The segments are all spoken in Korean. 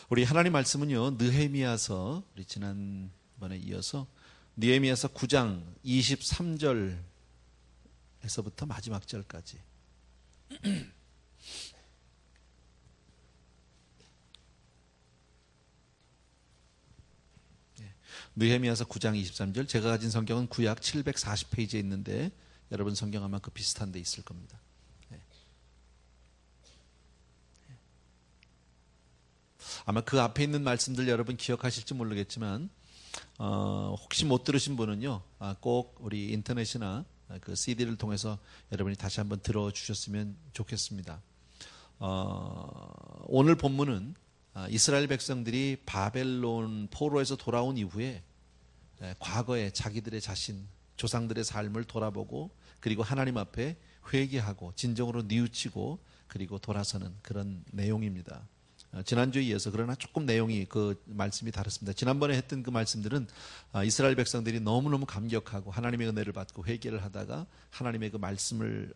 우리 하나님 말씀은요, 느헤미야서, 우리 지난번에 이어서 느헤미야서 9장 23절에서부터 마지막 절까지 느헤미야서 9장 23절, 제가 가진 성경은 구약 740페이지에 있는데 여러분 성경 아마 그 비슷한 데 있을 겁니다. 아마 그 앞에 있는 말씀들 여러분 기억하실지 모르겠지만 혹시 못 들으신 분은요, 꼭 우리 인터넷이나 그 CD를 통해서 여러분이 다시 한번 들어주셨으면 좋겠습니다. 오늘 본문은 이스라엘 백성들이 바벨론 포로에서 돌아온 이후에 과거에 자기들의 자신, 조상들의 삶을 돌아보고 그리고 하나님 앞에 회개하고 진정으로 뉘우치고 그리고 돌아서는 그런 내용입니다. 지난주에 이어서 그러나 조금 내용이 그 말씀이 다릅니다. 지난번에 했던 그 말씀들은 이스라엘 백성들이 너무너무 감격하고 하나님의 은혜를 받고 회개를 하다가 하나님의 그 말씀을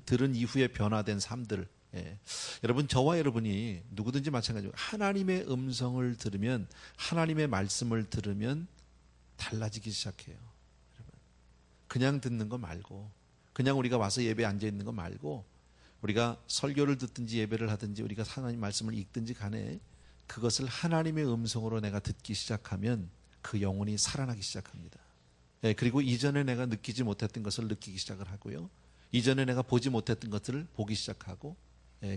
들은 이후에 변화된 삶들. 여러분, 저와 여러분이 누구든지 마찬가지고 하나님의 음성을 들으면, 하나님의 말씀을 들으면 달라지기 시작해요. 여러분, 그냥 듣는 거 말고, 그냥 우리가 와서 예배에 앉아 있는 거 말고, 우리가 설교를 듣든지 예배를 하든지 우리가 하나님 말씀을 읽든지 간에 그것을 하나님의 음성으로 내가 듣기 시작하면 그 영혼이 살아나기 시작합니다. 그리고 이전에 내가 느끼지 못했던 것을 느끼기 시작을 하고요, 이전에 내가 보지 못했던 것들을 보기 시작하고,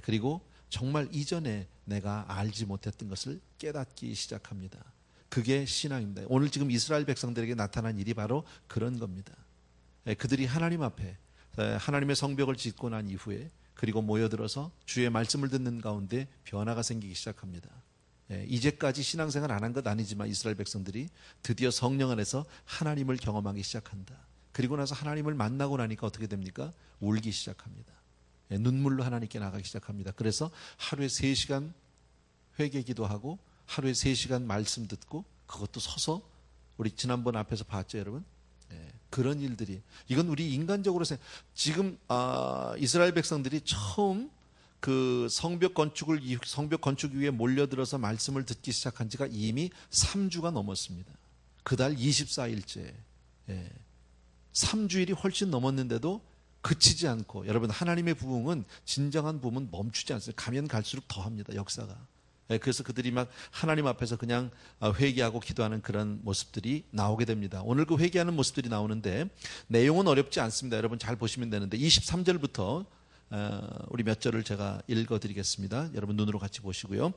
그리고 정말 이전에 내가 알지 못했던 것을 깨닫기 시작합니다. 그게 신앙입니다. 오늘 지금 이스라엘 백성들에게 나타난 일이 바로 그런 겁니다. 그들이 하나님 앞에 하나님의 성벽을 짓고 난 이후에 그리고 모여들어서 주의 말씀을 듣는 가운데 변화가 생기기 시작합니다. 이제까지 신앙생활 안 한 것 아니지만 이스라엘 백성들이 드디어 성령 안에서 하나님을 경험하기 시작한다. 그리고 나서 하나님을 만나고 나니까 어떻게 됩니까? 울기 시작합니다. 눈물로 하나님께 나가기 시작합니다. 그래서 하루에 3시간 회개 기도하고 하루에 3시간 말씀 듣고, 그것도 서서, 우리 지난번 앞에서 봤죠 여러분? 그런 일들이, 이건 우리 인간적으로 지금 이스라엘 백성들이 처음 그 성벽 건축 위에 몰려들어서 말씀을 듣기 시작한 지가 이미 3주가 넘었습니다. 그달 24일째 3주일이 훨씬 넘었는데도 그치지 않고, 여러분, 하나님의 부흥은, 진정한 부흥은 멈추지 않습니다. 가면 갈수록 더합니다, 역사가. 그래서 그들이 막 하나님 앞에서 그냥 회개하고 기도하는 그런 모습들이 나오게 됩니다. 오늘 그 회개하는 모습들이 나오는데 내용은 어렵지 않습니다. 여러분 잘 보시면 되는데 23절부터 우리 몇 절을 제가 읽어드리겠습니다. 여러분 눈으로 같이 보시고요.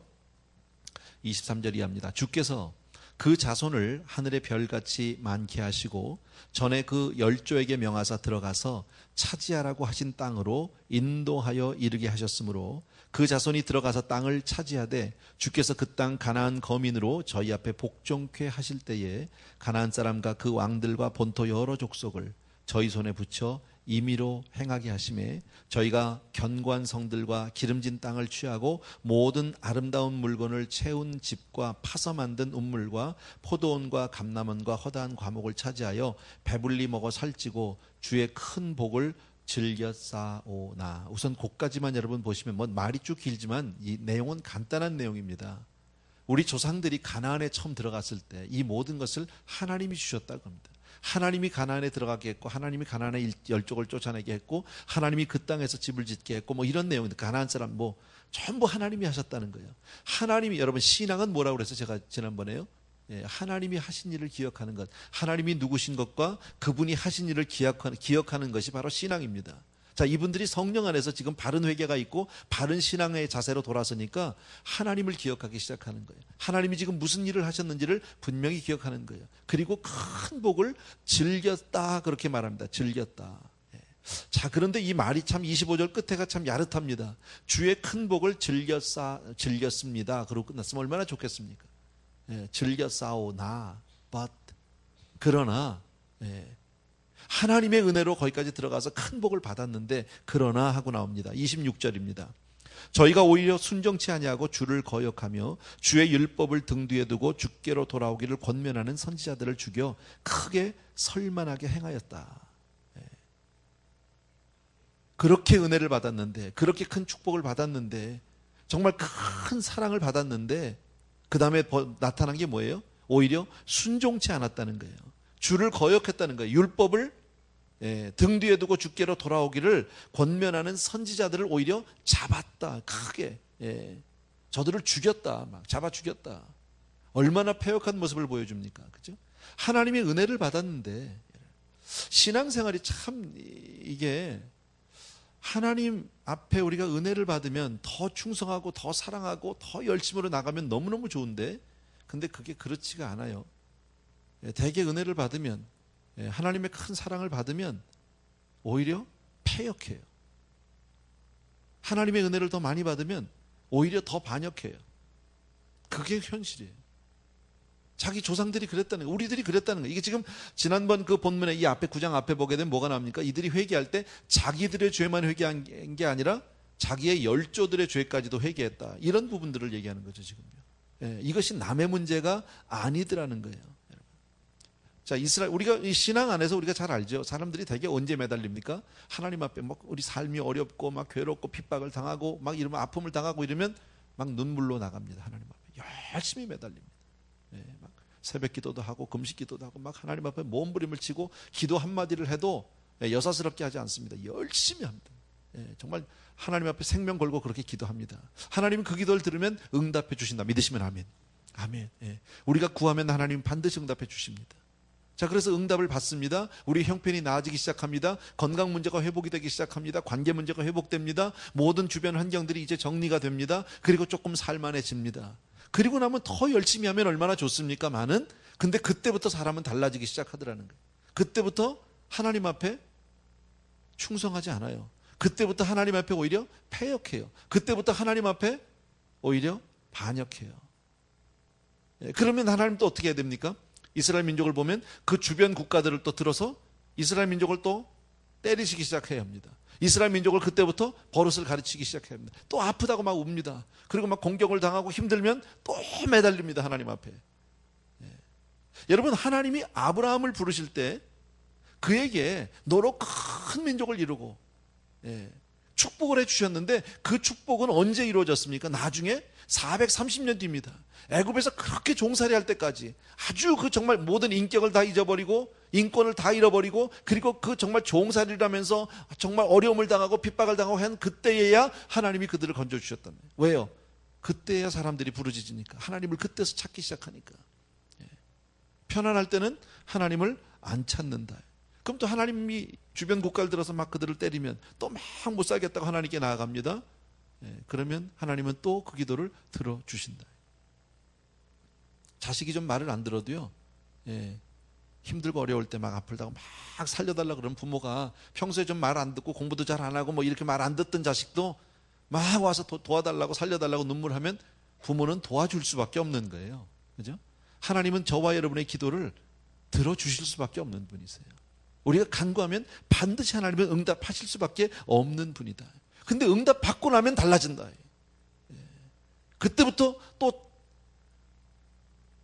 23절 이하입니다. 주께서 그 자손을 하늘의 별같이 많게 하시고 전에 그 열조에게 명하사 들어가서 차지하라고 하신 땅으로 인도하여 이르게 하셨으므로 그 자손이 들어가서 땅을 차지하되 주께서 그 땅 가나안 거민으로 저희 앞에 복종케 하실 때에 가나안 사람과 그 왕들과 본토 여러 족속을 저희 손에 붙여 임의로 행하게 하심에 저희가 견고한 성들과 기름진 땅을 취하고 모든 아름다운 물건을 채운 집과 파서 만든 우물과 포도원과 감람원과 허다한 과목을 차지하여 배불리 먹어 살찌고 주의 큰 복을 즐겨 싸오나. 우선 곡까지만 여러분 보시면 말이 쭉 길지만 이 내용은 간단한 내용입니다. 우리 조상들이 가나안에 처음 들어갔을 때 이 모든 것을 하나님이 주셨다고 합니다. 하나님이 가나안에 들어가게 했고, 하나님이 가나안의 열족을 쫓아내게 했고, 하나님이 그 땅에서 집을 짓게 했고, 이런 내용인데, 가나안 사람 전부 하나님이 하셨다는 거예요. 하나님이, 여러분, 신앙은 뭐라고 그래서 제가 지난번에요, 하나님이 하신 일을 기억하는 것, 하나님이 누구신 것과 그분이 하신 일을 기억하는 것이 바로 신앙입니다. 자, 이분들이 성령 안에서 지금 바른 회개가 있고 바른 신앙의 자세로 돌아서니까 하나님을 기억하기 시작하는 거예요. 하나님이 지금 무슨 일을 하셨는지를 분명히 기억하는 거예요. 그리고 큰 복을 즐겼다, 그렇게 말합니다. 즐겼다. 자, 그런데 이 말이 참 25절 끝에가 참 야릇합니다. 주의 큰 복을 즐겼습니다. 그러고 끝났으면 얼마나 좋겠습니까? 즐겨 싸우나, but, 그러나, 하나님의 은혜로 거기까지 들어가서 큰 복을 받았는데, 그러나 하고 나옵니다. 26절입니다. 저희가 오히려 순정치 아니하고 주를 거역하며 주의 율법을 등 뒤에 두고 주께로 돌아오기를 권면하는 선지자들을 죽여 크게 설만하게 행하였다. 그렇게 은혜를 받았는데, 그렇게 큰 축복을 받았는데, 정말 큰 사랑을 받았는데 그 다음에 나타난 게 뭐예요? 오히려 순종치 않았다는 거예요. 주를 거역했다는 거예요. 율법을 등 뒤에 두고 주께로 돌아오기를 권면하는 선지자들을 오히려 잡았다. 크게. 저들을 죽였다. 막 잡아 죽였다. 얼마나 패역한 모습을 보여줍니까? 그죠? 하나님의 은혜를 받았는데 신앙생활이 참 이게 하나님 앞에 우리가 은혜를 받으면 더 충성하고 더 사랑하고 더 열심으로 나가면 너무너무 좋은데 근데 그게 그렇지가 않아요. 대개 은혜를 받으면 하나님의 큰 사랑을 받으면 오히려 패역해요. 하나님의 은혜를 더 많이 받으면 오히려 더 반역해요. 그게 현실이에요. 자기 조상들이 그랬다는 거예요. 우리들이 그랬다는 거예요. 이게 지금 지난번 그 본문에 이 앞에 9장 앞에 보게 되면 뭐가 나옵니까? 이들이 회개할 때 자기들의 죄만 회개한 게 아니라 자기의 열조들의 죄까지도 회개했다. 이런 부분들을 얘기하는 거죠, 지금요. 이것이 남의 문제가 아니더라는 거예요. 자, 이스라엘, 우리가 이 신앙 안에서 우리가 잘 알죠. 사람들이 되게 언제 매달립니까? 하나님 앞에 막 우리 삶이 어렵고 막 괴롭고 핍박을 당하고 막 이러면 아픔을 당하고 이러면 막 눈물로 나갑니다. 하나님 앞에 열심히 매달립니다. 막 새벽 기도도 하고 금식 기도도 하고 막 하나님 앞에 몸부림을 치고 기도 한마디를 해도 여사스럽게 하지 않습니다. 열심히 합니다. 정말 하나님 앞에 생명 걸고 그렇게 기도합니다. 하나님은 그 기도를 들으면 응답해 주신다. 믿으시면 아멘. 아멘. 우리가 구하면 하나님 반드시 응답해 주십니다. 자, 그래서 응답을 받습니다. 우리 형편이 나아지기 시작합니다. 건강 문제가 회복이 되기 시작합니다. 관계 문제가 회복됩니다. 모든 주변 환경들이 이제 정리가 됩니다. 그리고 조금 살만해집니다. 그리고 나면 더 열심히 하면 얼마나 좋습니까? 많은. 근데 그때부터 사람은 달라지기 시작하더라는 거예요. 그때부터 하나님 앞에 충성하지 않아요. 그때부터 하나님 앞에 오히려 패역해요. 그때부터 하나님 앞에 오히려 반역해요. 그러면 하나님 또 어떻게 해야 됩니까? 이스라엘 민족을 보면 그 주변 국가들을 또 들어서 이스라엘 민족을 또 때리시기 시작해야 합니다. 이스라엘 민족을 그때부터 버릇을 가르치기 시작해야 합니다. 또 아프다고 막 웁니다. 그리고 막 공격을 당하고 힘들면 또 매달립니다. 하나님 앞에. 여러분, 하나님이 아브라함을 부르실 때 그에게 너로 큰 민족을 이루고 축복을 해주셨는데 그 축복은 언제 이루어졌습니까? 나중에 430년 뒤입니다. 애굽에서 그렇게 종살이 할 때까지 아주 그 정말 모든 인격을 다 잊어버리고 인권을 다 잃어버리고 그리고 그 정말 종살이를 하면서 정말 어려움을 당하고 핍박을 당하고 한 그때에야 하나님이 그들을 건져주셨단 말이에요. 왜요? 그때야 사람들이 부르짖으니까 하나님을 그때서 찾기 시작하니까. 편안할 때는 하나님을 안 찾는다. 그럼 또 하나님이 주변 국가를 들어서 막 그들을 때리면 또 막 못 살겠다고 하나님께 나아갑니다. 그러면 하나님은 또 그 기도를 들어주신다. 자식이 좀 말을 안 들어도요, 힘들고 어려울 때 막 아플다고 막 살려달라고 그러면 부모가 평소에 좀 말 안 듣고 공부도 잘 안 하고 뭐 이렇게 말 안 듣던 자식도 막 와서 도와달라고 살려달라고 눈물하면 부모는 도와줄 수밖에 없는 거예요. 그죠? 하나님은 저와 여러분의 기도를 들어주실 수밖에 없는 분이세요. 우리가 간구하면 반드시 하나님은 응답하실 수밖에 없는 분이다. 근데 응답 받고 나면 달라진다. 그때부터 또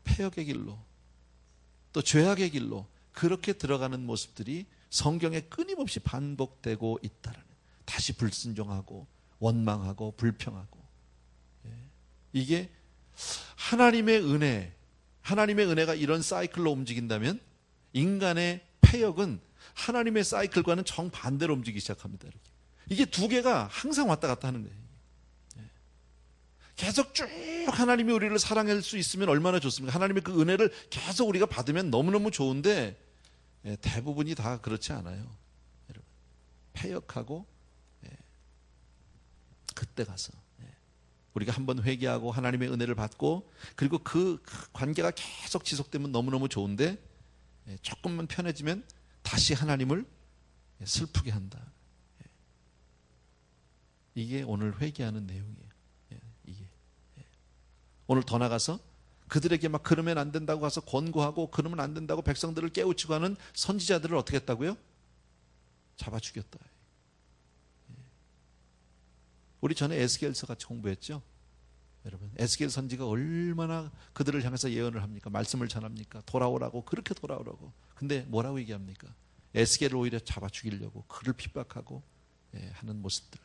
패역의 길로 또 죄악의 길로 그렇게 들어가는 모습들이 성경에 끊임없이 반복되고 있다는, 다시 불순종하고 원망하고 불평하고. 이게 하나님의 은혜가 이런 사이클로 움직인다면 인간의 패역은 하나님의 사이클과는 정반대로 움직이기 시작합니다. 이게 두 개가 항상 왔다 갔다 하는 거예요. 계속 쭉 하나님이 우리를 사랑할 수 있으면 얼마나 좋습니까? 하나님의 그 은혜를 계속 우리가 받으면 너무너무 좋은데 대부분이 다 그렇지 않아요. 여러분, 패역하고 그때 가서 우리가 한번 회개하고 하나님의 은혜를 받고 그리고 그 관계가 계속 지속되면 너무너무 좋은데 조금만 편해지면 다시 하나님을 슬프게 한다. 이게 오늘 회개하는 내용이에요. 이게 오늘 더 나가서 그들에게 막 그러면 안 된다고 가서 권고하고 그러면 안 된다고 백성들을 깨우치고 하는 선지자들을 어떻게 했다고요? 잡아 죽였다. 우리 전에 에스겔서 같이 공부했죠? 여러분, 에스겔 선지가 얼마나 그들을 향해서 예언을 합니까? 말씀을 전합니까? 돌아오라고, 그렇게 돌아오라고. 근데 뭐라고 얘기합니까? 에스겔을 오히려 잡아 죽이려고 그를 핍박하고 하는 모습들.